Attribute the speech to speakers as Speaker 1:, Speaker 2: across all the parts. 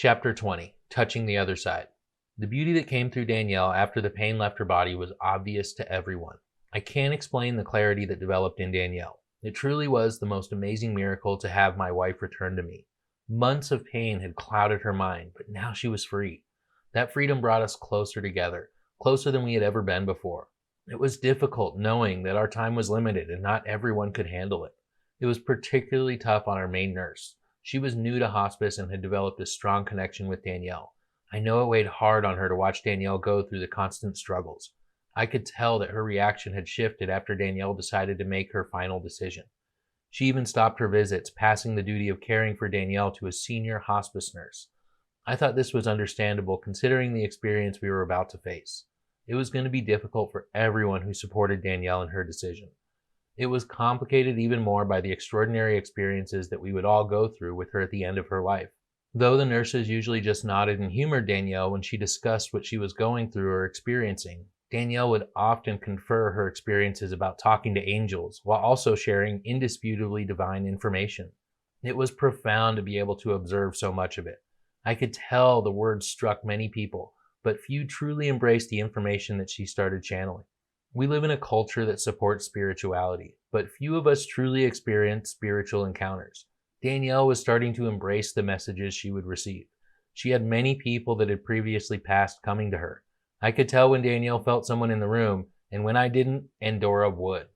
Speaker 1: Chapter 20, Touching the Other Side. The beauty that came through Danielle after the pain left her body was obvious to everyone. I can't explain the clarity that developed in Danielle. It truly was the most amazing miracle to have my wife return to me. Months of pain had clouded her mind, but now she was free. That freedom brought us closer together, closer than we had ever been before. It was difficult knowing that our time was limited and not everyone could handle it. It was particularly tough on our main nurse. She was new to hospice and had developed a strong connection with Danielle. I know it weighed hard on her to watch Danielle go through the constant struggles. I could tell that her reaction had shifted after Danielle decided to make her final decision. She even stopped her visits, passing the duty of caring for Danielle to a senior hospice nurse. I thought this was understandable considering the experience we were about to face. It was going to be difficult for everyone who supported Danielle in her decision. It was complicated even more by the extraordinary experiences that we would all go through with her at the end of her life. Though the nurses usually just nodded and humored Danielle when she discussed what she was going through or experiencing, Danielle would often confer her experiences about talking to angels while also sharing indisputably divine information. It was profound to be able to observe so much of it. I could tell the words struck many people, but few truly embraced the information that she started channeling. We live in a culture that supports spirituality, but few of us truly experience spiritual encounters. Danielle was starting to embrace the messages she would receive. She had many people that had previously passed coming to her. I could tell when Danielle felt someone in the room, and when I didn't, Endora would.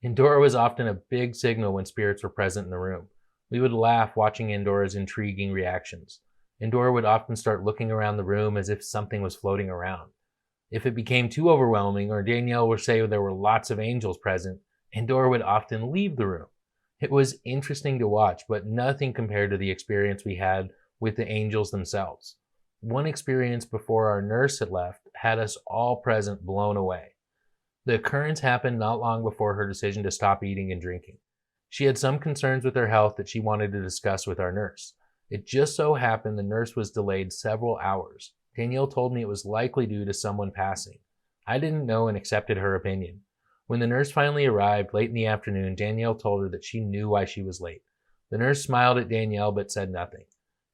Speaker 1: Endora was often a big signal when spirits were present in the room. We would laugh watching Endora's intriguing reactions. Endora would often start looking around the room as if something was floating around. If it became too overwhelming, or Danielle would say there were lots of angels present, Endora would often leave the room. It was interesting to watch, but nothing compared to the experience we had with the angels themselves. One experience before our nurse had left had us all present blown away. The occurrence happened not long before her decision to stop eating and drinking. She had some concerns with her health that she wanted to discuss with our nurse. It just so happened the nurse was delayed several hours. Danielle told me it was likely due to someone passing. I didn't know and accepted her opinion. When the nurse finally arrived late in the afternoon, Danielle told her that she knew why she was late. The nurse smiled at Danielle but said nothing.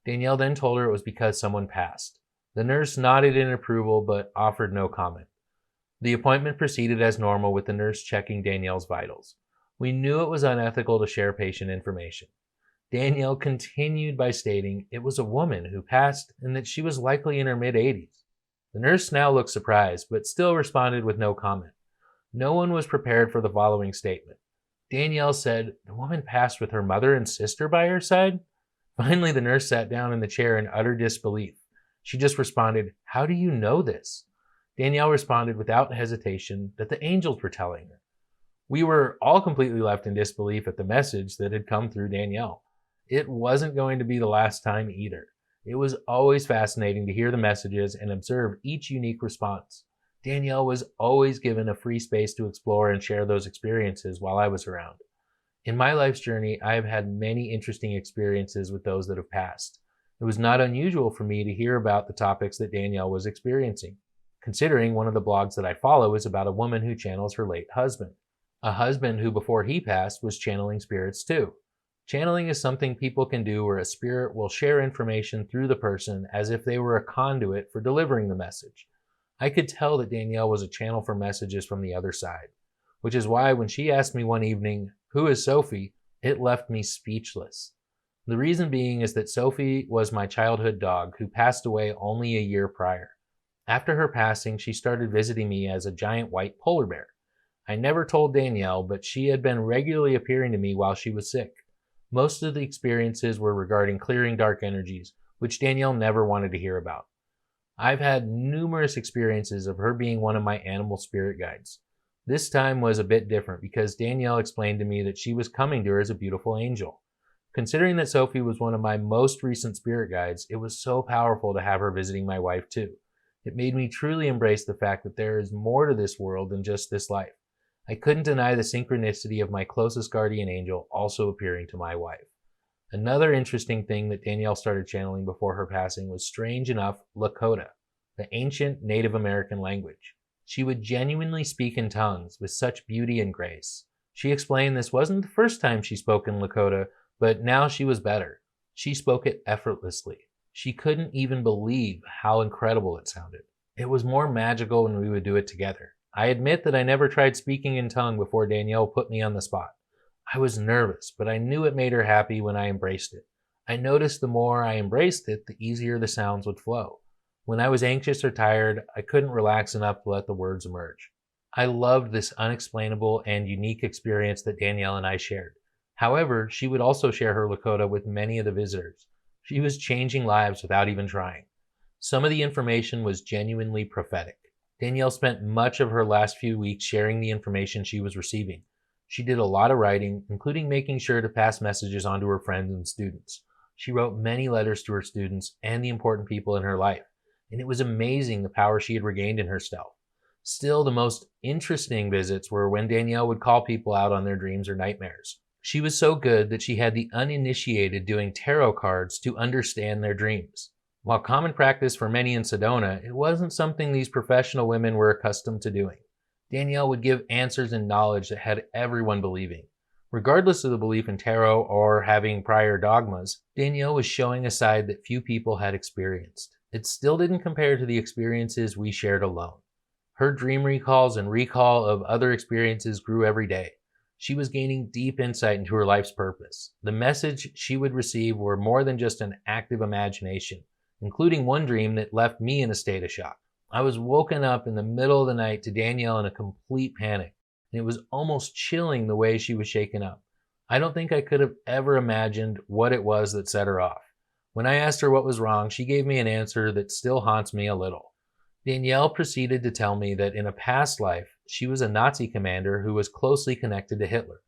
Speaker 1: Danielle then told her it was because someone passed. The nurse nodded in approval but offered no comment. The appointment proceeded as normal with the nurse checking Danielle's vitals. We knew it was unethical to share patient information. Danielle continued by stating it was a woman who passed and that she was likely in her mid-80s. The nurse now looked surprised, but still responded with no comment. No one was prepared for the following statement. Danielle said, "The woman passed with her mother and sister by her side?" Finally, the nurse sat down in the chair in utter disbelief. She just responded, "How do you know this?" Danielle responded without hesitation that the angels were telling her. We were all completely left in disbelief at the message that had come through Danielle. It wasn't going to be the last time either. It was always fascinating to hear the messages and observe each unique response. Danielle was always given a free space to explore and share those experiences while I was around. In my life's journey, I have had many interesting experiences with those that have passed. It was not unusual for me to hear about the topics that Danielle was experiencing, considering one of the blogs that I follow is about a woman who channels her late husband. A husband who, before he passed, was channeling spirits too. Channeling is something people can do where a spirit will share information through the person as if they were a conduit for delivering the message. I could tell that Danielle was a channel for messages from the other side, which is why when she asked me one evening, "Who is Sophie?" it left me speechless. The reason being is that Sophie was my childhood dog who passed away only a year prior. After her passing, she started visiting me as a giant white polar bear. I never told Danielle, but she had been regularly appearing to me while she was sick. Most of the experiences were regarding clearing dark energies, which Danielle never wanted to hear about. I've had numerous experiences of her being one of my animal spirit guides. This time was a bit different because Danielle explained to me that she was coming to her as a beautiful angel. Considering that Sophie was one of my most recent spirit guides, it was so powerful to have her visiting my wife too. It made me truly embrace the fact that there is more to this world than just this life. I couldn't deny the synchronicity of my closest guardian angel also appearing to my wife. Another interesting thing that Danielle started channeling before her passing was, strange enough, Lakota, the ancient Native American language. She would genuinely speak in tongues with such beauty and grace. She explained this wasn't the first time she spoke in Lakota, but now she was better. She spoke it effortlessly. She couldn't even believe how incredible it sounded. It was more magical when we would do it together. I admit that I never tried speaking in tongue before Danielle put me on the spot. I was nervous, but I knew it made her happy when I embraced it. I noticed the more I embraced it, the easier the sounds would flow. When I was anxious or tired, I couldn't relax enough to let the words emerge. I loved this unexplainable and unique experience that Danielle and I shared. However, she would also share her Lakota with many of the visitors. She was changing lives without even trying. Some of the information was genuinely prophetic. Danielle spent much of her last few weeks sharing the information she was receiving. She did a lot of writing, including making sure to pass messages on to her friends and students. She wrote many letters to her students and the important people in her life, and it was amazing the power she had regained in herself. Still, the most interesting visits were when Danielle would call people out on their dreams or nightmares. She was so good that she had the uninitiated doing tarot cards to understand their dreams. While common practice for many in Sedona, it wasn't something these professional women were accustomed to doing. Danielle would give answers and knowledge that had everyone believing. Regardless of the belief in tarot or having prior dogmas, Danielle was showing a side that few people had experienced. It still didn't compare to the experiences we shared alone. Her dream recalls and recall of other experiences grew every day. She was gaining deep insight into her life's purpose. The message she would receive were more than just an active imagination, including one dream that left me in a state of shock. I was woken up in the middle of the night to Danielle in a complete panic, and it was almost chilling the way she was shaken up. I don't think I could have ever imagined what it was that set her off. When I asked her what was wrong, she gave me an answer that still haunts me a little. Danielle proceeded to tell me that in a past life, she was a Nazi commander who was closely connected to Hitler.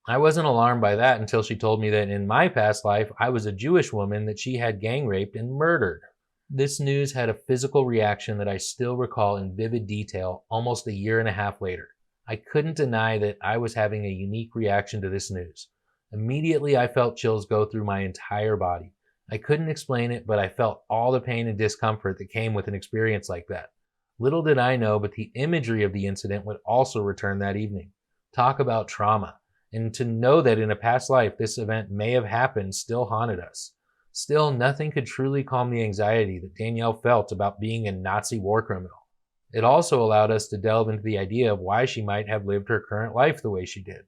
Speaker 1: I wasn't alarmed by that until she told me that in my past life, I was a Jewish woman that she had gang raped and murdered. This news had a physical reaction that I still recall in vivid detail almost a year and a half later. I couldn't deny that I was having a unique reaction to this news. Immediately, I felt chills go through my entire body. I couldn't explain it, but I felt all the pain and discomfort that came with an experience like that. Little did I know, but the imagery of the incident would also return that evening. Talk about trauma. And to know that in a past life this event may have happened still haunted us. Still, nothing could truly calm the anxiety that Danielle felt about being a Nazi war criminal. It also allowed us to delve into the idea of why she might have lived her current life the way she did.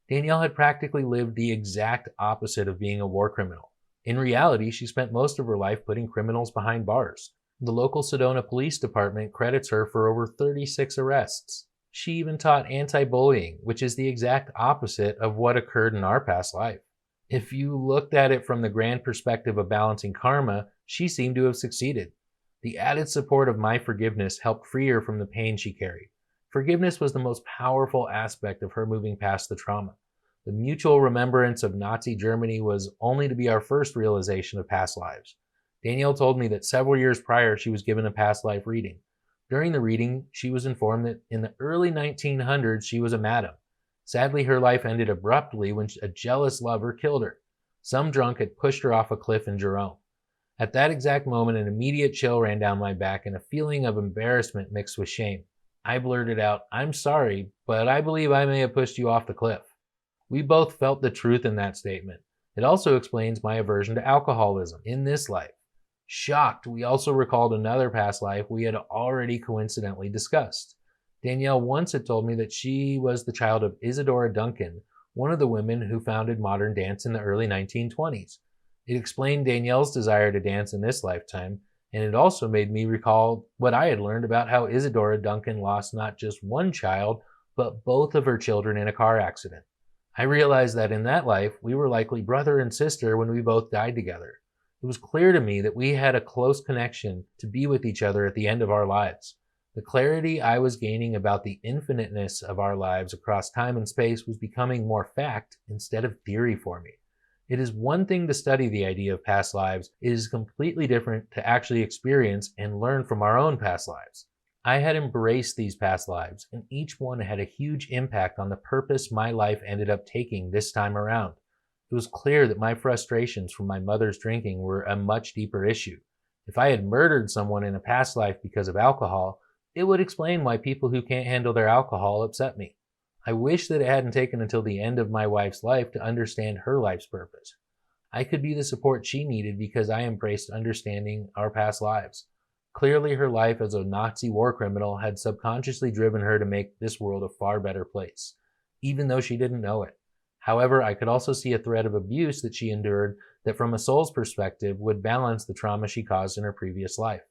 Speaker 1: Danielle had practically lived the exact opposite of being a war criminal. In reality, she spent most of her life putting criminals behind bars. The local Sedona Police Department credits her for over 36 arrests. She even taught anti-bullying, which is the exact opposite of what occurred in our past life. If you looked at it from the grand perspective of balancing karma, she seemed to have succeeded. The added support of my forgiveness helped free her from the pain she carried. Forgiveness was the most powerful aspect of her moving past the trauma. The mutual remembrance of Nazi Germany was only to be our first realization of past lives. Danielle told me that several years prior she was given a past life reading. During the reading, she was informed that in the early 1900s she was a madam. Sadly, her life ended abruptly when a jealous lover killed her. Some drunk had pushed her off a cliff in Jerome. At that exact moment, an immediate chill ran down my back and a feeling of embarrassment mixed with shame. I blurted out, "I'm sorry, but I believe I may have pushed you off the cliff." We both felt the truth in that statement. It also explains my aversion to alcoholism in this life. Shocked, we also recalled another past life we had already coincidentally discussed. Danielle once had told me that she was the child of Isadora Duncan, one of the women who founded modern dance in the early 1920s. It explained Danielle's desire to dance in this lifetime, and it also made me recall what I had learned about how Isadora Duncan lost not just one child, but both of her children in a car accident. I realized that in that life, we were likely brother and sister when we both died together. It was clear to me that we had a close connection to be with each other at the end of our lives. The clarity I was gaining about the infiniteness of our lives across time and space was becoming more fact instead of theory for me. It is one thing to study the idea of past lives. It is completely different to actually experience and learn from our own past lives. I had embraced these past lives, and each one had a huge impact on the purpose my life ended up taking this time around. It was clear that my frustrations from my mother's drinking were a much deeper issue. If I had murdered someone in a past life because of alcohol, it would explain why people who can't handle their alcohol upset me. I wish that it hadn't taken until the end of my wife's life to understand her life's purpose. I could be the support she needed because I embraced understanding our past lives. Clearly, her life as a Nazi war criminal had subconsciously driven her to make this world a far better place, even though she didn't know it. However, I could also see a thread of abuse that she endured that, from a soul's perspective, would balance the trauma she caused in her previous life.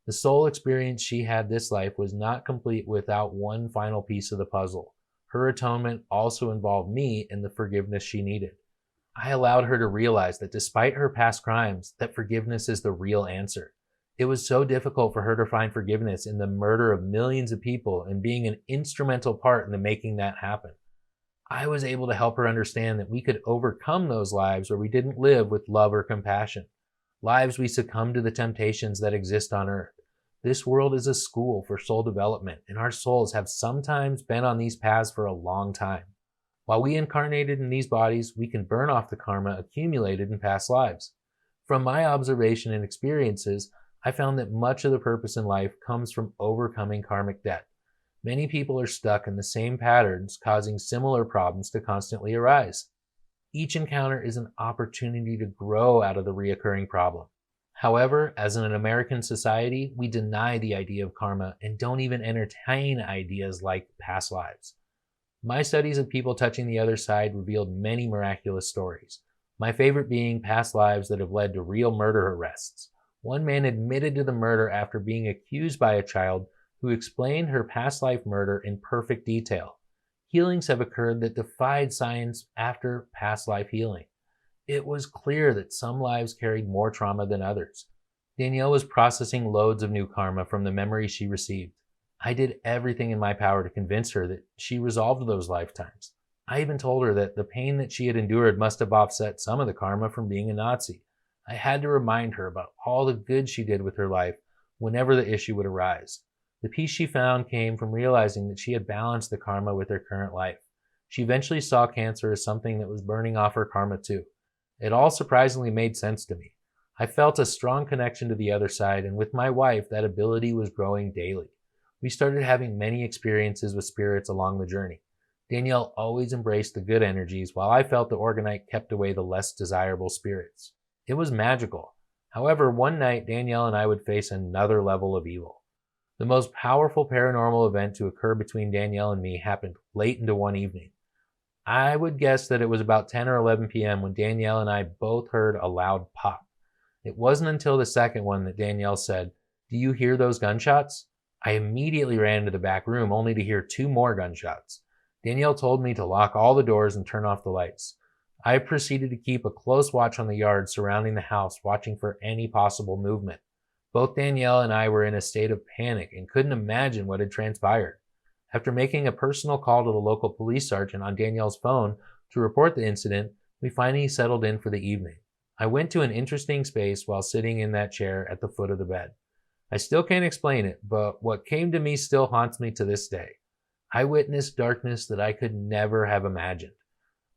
Speaker 1: The soul experience she had this life was not complete without one final piece of the puzzle. Her atonement also involved me and the forgiveness she needed. I allowed her to realize that despite her past crimes, that forgiveness is the real answer. It was so difficult for her to find forgiveness in the murder of millions of people and being an instrumental part in the making that happen. I was able to help her understand that we could overcome those lives where we didn't live with love or compassion. Lives we succumb to the temptations that exist on earth. This world is a school for soul development, and our souls have sometimes been on these paths for a long time. While we incarnated in these bodies, we can burn off the karma accumulated in past lives. From my observation and experiences, I found that much of the purpose in life comes from overcoming karmic debt. Many people are stuck in the same patterns, causing similar problems to constantly arise. Each encounter is an opportunity to grow out of the reoccurring problem. However, as in an American society, we deny the idea of karma and don't even entertain ideas like past lives. My studies of people touching the other side revealed many miraculous stories, my favorite being past lives that have led to real murder arrests. One man admitted to the murder after being accused by a child who explained her past life murder in perfect detail. Healings have occurred that defied science after past life healing. It was clear that some lives carried more trauma than others. Danielle was processing loads of new karma from the memories she received. I did everything in my power to convince her that she resolved those lifetimes. I even told her that the pain that she had endured must have offset some of the karma from being a Nazi. I had to remind her about all the good she did with her life whenever the issue would arise. The peace she found came from realizing that she had balanced the karma with her current life. She eventually saw cancer as something that was burning off her karma too. It all surprisingly made sense to me. I felt a strong connection to the other side, and with my wife, that ability was growing daily. We started having many experiences with spirits along the journey. Danielle always embraced the good energies, while I felt the Organite kept away the less desirable spirits. It was magical. However, one night, Danielle and I would face another level of evil. The most powerful paranormal event to occur between Danielle and me happened late into one evening. I would guess that it was about 10 or 11 p.m. when Danielle and I both heard a loud pop. It wasn't until the second one that Danielle said, "Do you hear those gunshots?" I immediately ran into the back room only to hear 2 more gunshots. Danielle told me to lock all the doors and turn off the lights. I proceeded to keep a close watch on the yard surrounding the house, watching for any possible movement. Both Danielle and I were in a state of panic and couldn't imagine what had transpired. After making a personal call to the local police sergeant on Danielle's phone to report the incident, we finally settled in for the evening. I went to an interesting space while sitting in that chair at the foot of the bed. I still can't explain it, but what came to me still haunts me to this day. I witnessed darkness that I could never have imagined.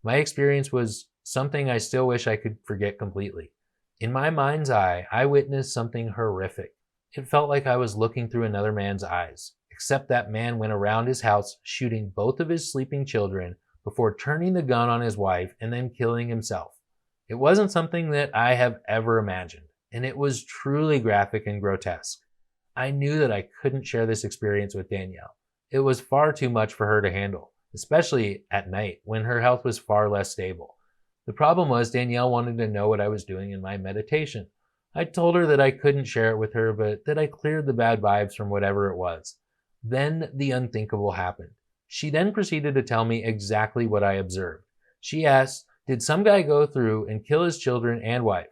Speaker 1: My experience was something I still wish I could forget completely. In my mind's eye, I witnessed something horrific. It felt like I was looking through another man's eyes, except that man went around his house shooting both of his sleeping children before turning the gun on his wife and then killing himself. It wasn't something that I have ever imagined, and it was truly graphic and grotesque. I knew that I couldn't share this experience with Danielle. It was far too much for her to handle, especially at night when her health was far less stable. The problem was Danielle wanted to know what I was doing in my meditation. I told her that I couldn't share it with her, but that I cleared the bad vibes from whatever it was. Then the unthinkable happened. She then proceeded to tell me exactly what I observed. She asked, "Did some guy go through and kill his children and wife?"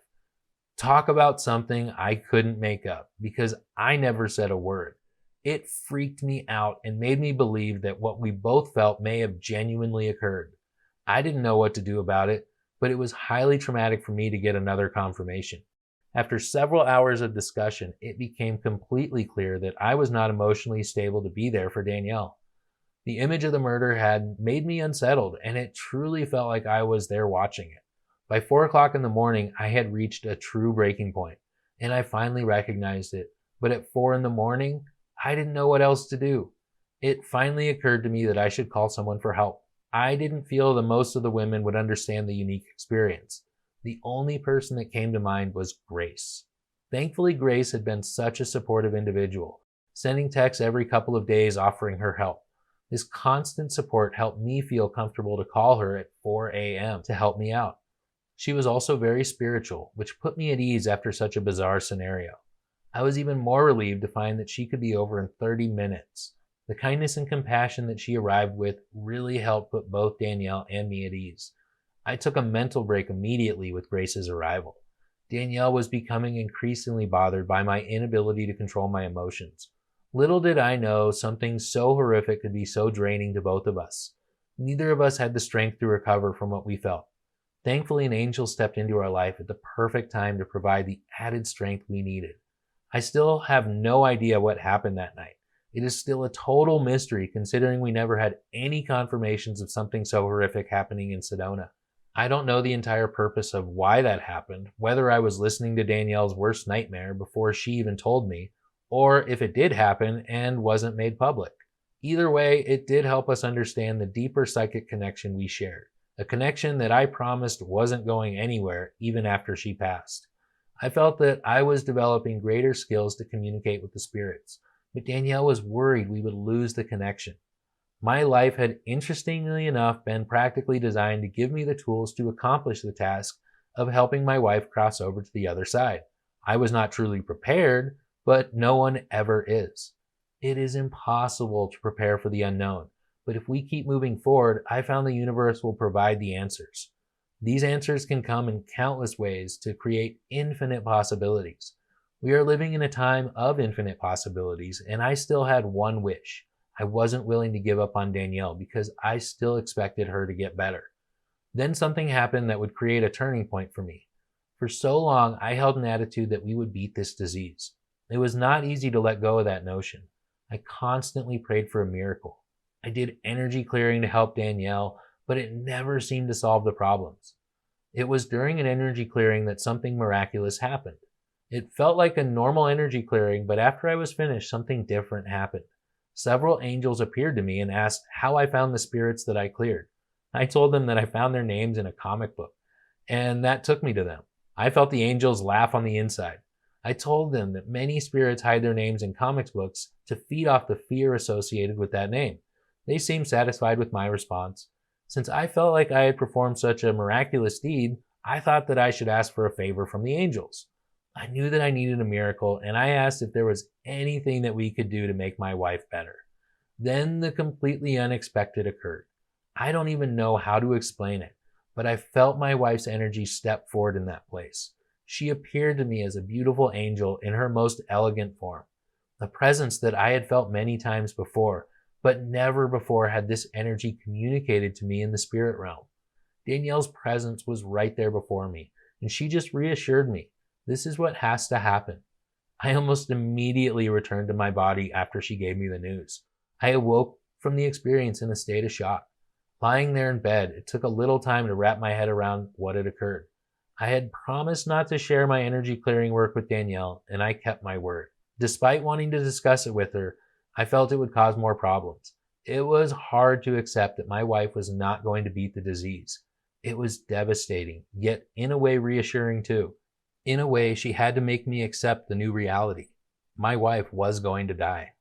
Speaker 1: Talk about something I couldn't make up, because I never said a word. It freaked me out and made me believe that what we both felt may have genuinely occurred. I didn't know what to do about it, but it was highly traumatic for me to get another confirmation. After several hours of discussion, it became completely clear that I was not emotionally stable to be there for Danielle. The image of the murder had made me unsettled, and it truly felt like I was there watching it. By 4 o'clock in the morning, I had reached a true breaking point, and I finally recognized it. But at 4 in the morning, I didn't know what else to do. It finally occurred to me that I should call someone for help. I didn't feel that most of the women would understand the unique experience. The only person that came to mind was Grace. Thankfully, Grace had been such a supportive individual, sending texts every couple of days offering her help. This constant support helped me feel comfortable to call her at 4 a.m. to help me out. She was also very spiritual, which put me at ease after such a bizarre scenario. I was even more relieved to find that she could be over in 30 minutes. The kindness and compassion that she arrived with really helped put both Danielle and me at ease. I took a mental break immediately with Grace's arrival. Danielle was becoming increasingly bothered by my inability to control my emotions. Little did I know something so horrific could be so draining to both of us. Neither of us had the strength to recover from what we felt. Thankfully, an angel stepped into our life at the perfect time to provide the added strength we needed. I still have no idea what happened that night. It is still a total mystery considering we never had any confirmations of something so horrific happening in Sedona. I don't know the entire purpose of why that happened, whether I was listening to Danielle's worst nightmare before she even told me, or if it did happen and wasn't made public. Either way, it did help us understand the deeper psychic connection we shared, a connection that I promised wasn't going anywhere even after she passed. I felt that I was developing greater skills to communicate with the spirits, but Danielle was worried we would lose the connection. My life had, interestingly enough, been practically designed to give me the tools to accomplish the task of helping my wife cross over to the other side. I was not truly prepared, but no one ever is. It is impossible to prepare for the unknown, but if we keep moving forward, I found the universe will provide the answers. These answers can come in countless ways to create infinite possibilities. We are living in a time of infinite possibilities, and I still had one wish. I wasn't willing to give up on Danielle because I still expected her to get better. Then something happened that would create a turning point for me. For so long, I held an attitude that we would beat this disease. It was not easy to let go of that notion. I constantly prayed for a miracle. I did energy clearing to help Danielle, but it never seemed to solve the problems. It was during an energy clearing that something miraculous happened. It felt like a normal energy clearing, but after I was finished, something different happened. Several angels appeared to me and asked how I found the spirits that I cleared. I told them that I found their names in a comic book, and that took me to them. I felt the angels laugh on the inside. I told them that many spirits hide their names in comics books to feed off the fear associated with that name. They seemed satisfied with my response. Since I felt like I had performed such a miraculous deed, I thought that I should ask for a favor from the angels. I knew that I needed a miracle, and I asked if there was anything that we could do to make my wife better. Then the completely unexpected occurred. I don't even know how to explain it, but I felt my wife's energy step forward in that place. She appeared to me as a beautiful angel in her most elegant form, a presence that I had felt many times before, but never before had this energy communicated to me in the spirit realm. Danielle's presence was right there before me, and she just reassured me. This is what has to happen. I almost immediately returned to my body after she gave me the news. I awoke from the experience in a state of shock. Lying there in bed, it took a little time to wrap my head around what had occurred. I had promised not to share my energy clearing work with Danielle, and I kept my word. Despite wanting to discuss it with her, I felt it would cause more problems. It was hard to accept that my wife was not going to beat the disease. It was devastating, yet in a way reassuring too. In a way, she had to make me accept the new reality. My wife was going to die.